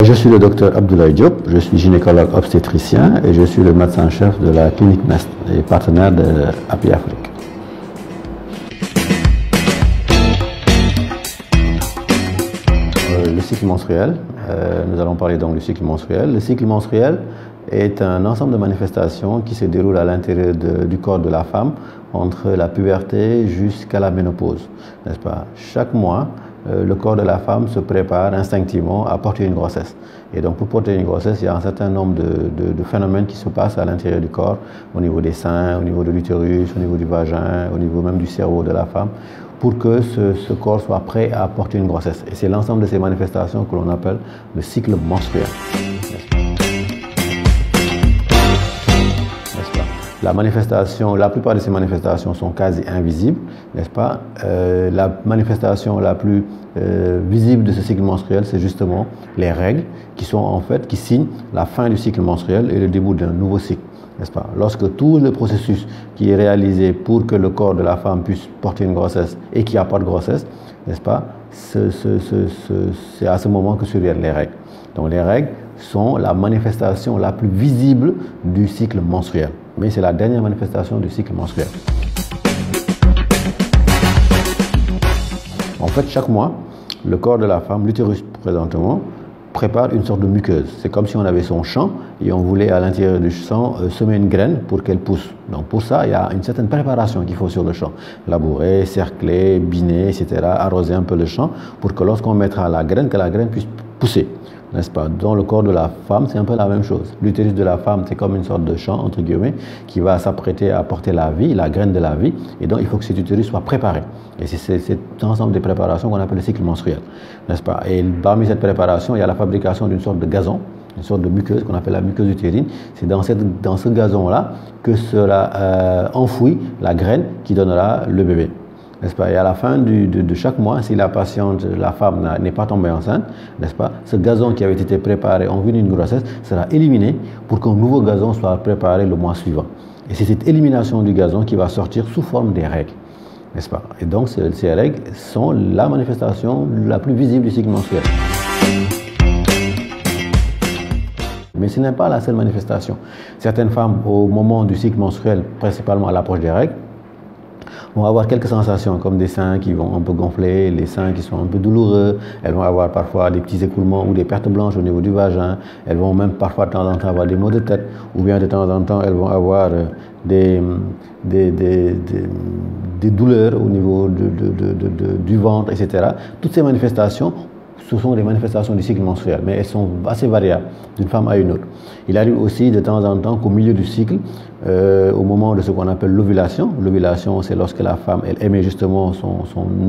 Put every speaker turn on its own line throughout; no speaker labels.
Je suis le docteur Abdoulaye Diop, je suis gynécologue obstétricien et je suis le médecin-chef de la clinique Nest et partenaire de Happy Afrique. Le cycle menstruel, nous allons parler donc du cycle menstruel. Le cycle menstruel est un ensemble de manifestations qui se déroulent à l'intérieur du corps de la femme entre la puberté jusqu'à la ménopause, n'est-ce pas? Chaque mois, le corps de la femme se prépare instinctivement à porter une grossesse. Et donc pour porter une grossesse, il y a un certain nombre de phénomènes qui se passent à l'intérieur du corps, au niveau des seins, au niveau de l'utérus, au niveau du vagin, au niveau même du cerveau de la femme, pour que ce corps soit prêt à porter une grossesse. Et c'est l'ensemble de ces manifestations que l'on appelle le cycle menstruel. La plupart de ces manifestations sont quasi invisibles, n'est-ce pas? La manifestation la plus visible de ce cycle menstruel, c'est justement les règles qui signent la fin du cycle menstruel et le début d'un nouveau cycle, n'est-ce pas? Lorsque tout le processus qui est réalisé pour que le corps de la femme puisse porter une grossesse et qu'il n'y a pas de grossesse, n'est-ce pas? C'est à ce moment que surviennent les règles. Donc les règles sont la manifestation la plus visible du cycle menstruel. Mais c'est la dernière manifestation du cycle menstruel. En fait, chaque mois, le corps de la femme, l'utérus présentement, prépare une sorte de muqueuse. C'est comme si on avait son champ et on voulait à l'intérieur du champ semer une graine pour qu'elle pousse. Donc pour ça, il y a une certaine préparation qu'il faut sur le champ. Labourer, cercler, biner, etc. Arroser un peu le champ pour que lorsqu'on mettra la graine, que la graine puisse pousser. N'est-ce pas? Dans le corps de la femme, c'est un peu la même chose. L'utérus de la femme, c'est comme une sorte de champ, entre guillemets, qui va s'apprêter à porter la vie, la graine de la vie. Et donc, il faut que cet utérus soit préparé. Et c'est cet ensemble de préparations qu'on appelle le cycle menstruel. N'est-ce pas? Et parmi cette préparation, il y a la fabrication d'une sorte de gazon, une sorte de muqueuse qu'on appelle la muqueuse utérine. C'est dans ce gazon-là que sera enfouie la graine qui donnera le bébé. N'est-ce pas? Et à la fin de chaque mois, si la patiente, la femme n'est pas tombée enceinte, n'est-ce pas? Ce gazon qui avait été préparé en vue d'une grossesse sera éliminé pour qu'un nouveau gazon soit préparé le mois suivant. Et c'est cette élimination du gazon qui va sortir sous forme des règles, n'est-ce pas? Et donc ces règles sont la manifestation la plus visible du cycle menstruel. Mais ce n'est pas la seule manifestation. Certaines femmes, au moment du cycle menstruel, principalement à l'approche des règles, vont avoir quelques sensations comme des seins qui vont un peu gonfler, les seins qui sont un peu douloureux, elles vont avoir parfois des petits écoulements ou des pertes blanches au niveau du vagin, elles vont même parfois de temps en temps avoir des maux de tête ou bien de temps en temps elles vont avoir des douleurs au niveau du ventre, etc. Toutes ces manifestations, ce sont des manifestations du cycle menstruel, mais elles sont assez variables d'une femme à une autre. Il arrive aussi de temps en temps qu'au milieu du cycle, au moment de ce qu'on appelle l'ovulation, l'ovulation c'est lorsque la femme elle émet justement son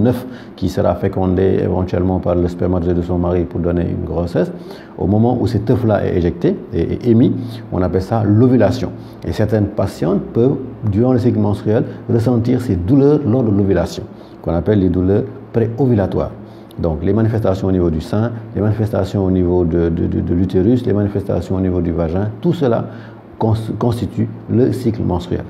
œuf qui sera fécondé éventuellement par le spermatozoïde de son mari pour donner une grossesse, au moment où cet œuf-là est éjecté et émis, on appelle ça l'ovulation. Et certaines patientes peuvent, durant le cycle menstruel, ressentir ces douleurs lors de l'ovulation, qu'on appelle les douleurs préovulatoires. Donc les manifestations au niveau du sein, les manifestations au niveau de l'utérus, les manifestations au niveau du vagin, tout cela constitue le cycle menstruel.